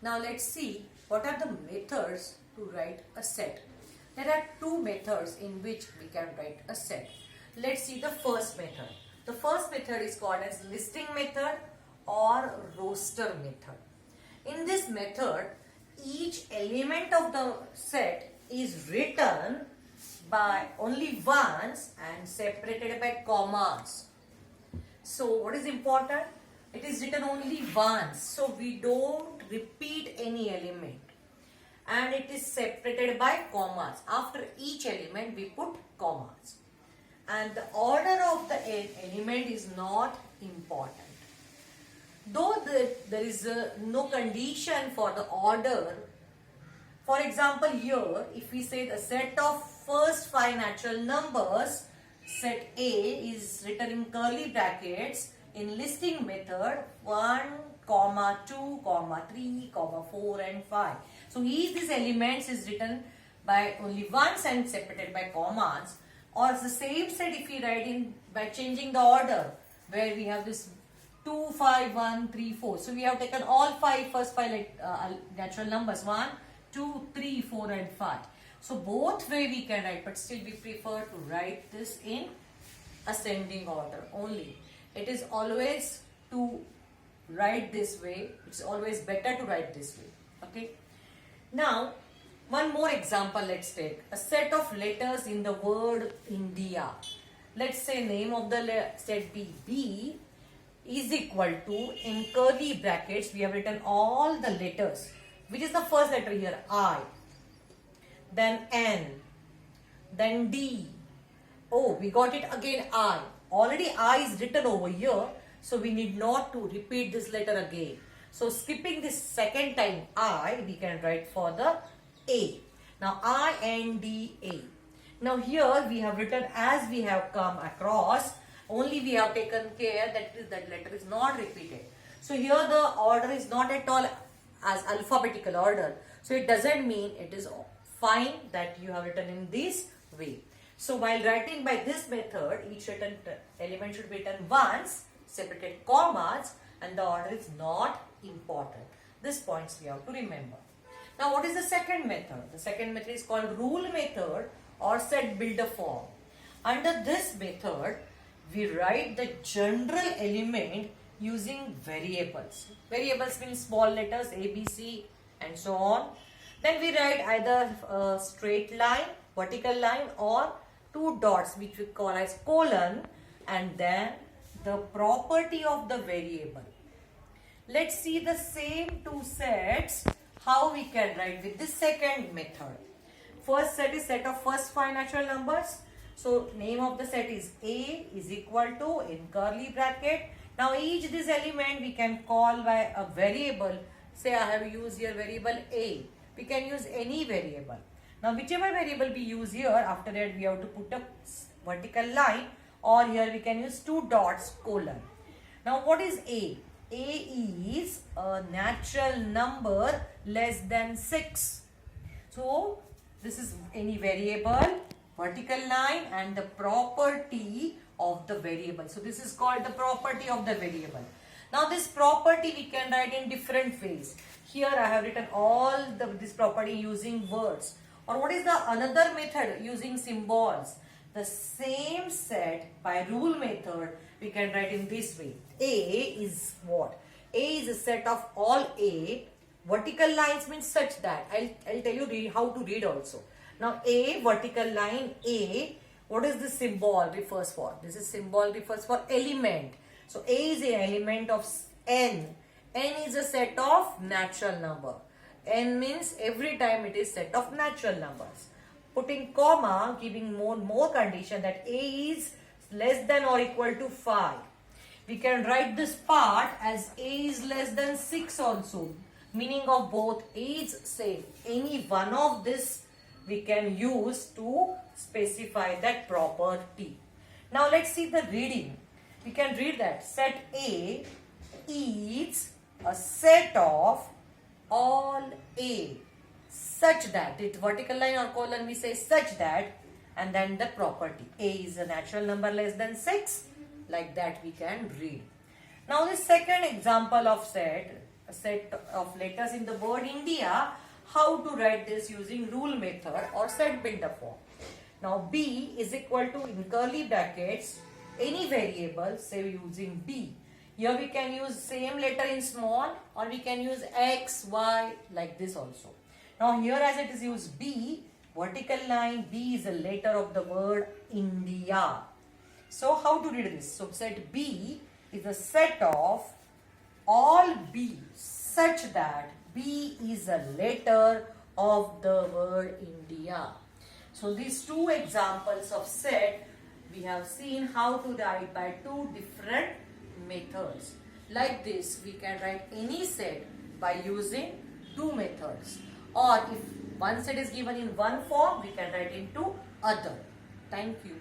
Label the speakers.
Speaker 1: Now let's see what are the methods to write a set. There are two methods in which we can write a set. Let's see the first method. The first method is called as listing method or roster method. In this method, each element of the set is written by only once and separated by commas. So what is important? It is written only once. So we don't repeat any element. And it is separated by commas. After each element we put commas. And the order of the element is not important. Though there is no condition for the order. For example, here if we say the set of first 5 natural numbers, set A is written in curly brackets in listing method 1, 2, 3, 4 and 5. So each these elements is written by only once and separated by commas. Or the same set if we write in by changing the order, where we have this 2, 5, 1, 3, 4. So we have taken all first 5 natural numbers 1, 2, 3, 4 and 5. So both way we can write, but still we prefer to write this in ascending order only. It is always to write this way. It's always better to write this way. Okay. Now, one more example let's take. A set of letters in the word India. Let's say name of the set B is equal to, in curly brackets, we have written all the letters. Which is the first letter here? I. Then N. Then D. Oh, we got it again I. Already I is written over here. So we need not to repeat this letter again. So skipping this second time I, we can write for the A. Now I, N, D, A. Now here we have written as we have come across. Only we have taken care that letter is not repeated. So here the order is not at all as alphabetical order. So it doesn't mean it is fine that you have written in this way. So while writing by this method, each written element should be written once, separated commas, and the order is not important. These points we have to remember. Now what is the second method? The second method is called rule method or set builder form. Under this method, we write the general element using variables. Variables means small letters A, B, C and so on. Then we write either a straight line, vertical line or 2 dots which we call as colon, and then the property of the variable. Let's see the same two sets how we can write with the second method. First set is set of first 5 natural numbers. So name of the set is A is equal to, in curly bracket. Now each this element we can call by a variable. Say I have used here variable A. We can use any variable. Now whichever variable we use here, after that we have to put a vertical line, or here we can use 2 dots colon. Now what is A? A is a natural number less than 6. So this is any variable, vertical line and the property of the variable. So this is called the property of the variable. Now this property we can write in different ways. Here I have written all this property using words. Or what is the another method using symbols? The same set by rule method we can write in this way. A is what? A is a set of all A. Vertical lines means such that. I'll tell you how to read also. Now A, vertical line A. What is this symbol refers for? This is symbol refers for element. So A is an element of N. N is a set of natural number. N means every time it is set of natural numbers. Putting comma, giving more condition that A is less than or equal to 5. We can write this part as A is less than 6 also. Meaning of both A is same. Any one of this we can use to specify that property. Now let's see the reading. We can read that set A is a set of all A such that, it vertical line or colon we say such that, and then the property A is a natural number less than 6, like that we can read. Now the second example of set a set of letters in the word India, how to write this using rule method or set builder form. Now B is equal to, in curly brackets, any variable, say using B. Here we can use same letter in small, or we can use X, Y, like this also. Now here as it is used B, vertical line, B is a letter of the word India. So how to read this? So set B is a set of all B such that B is a letter of the word India. So these two examples of set, we have seen how to write by two different methods. Like this, we can write any set by using two methods. Or if one set is given in one form, we can write into other. Thank you.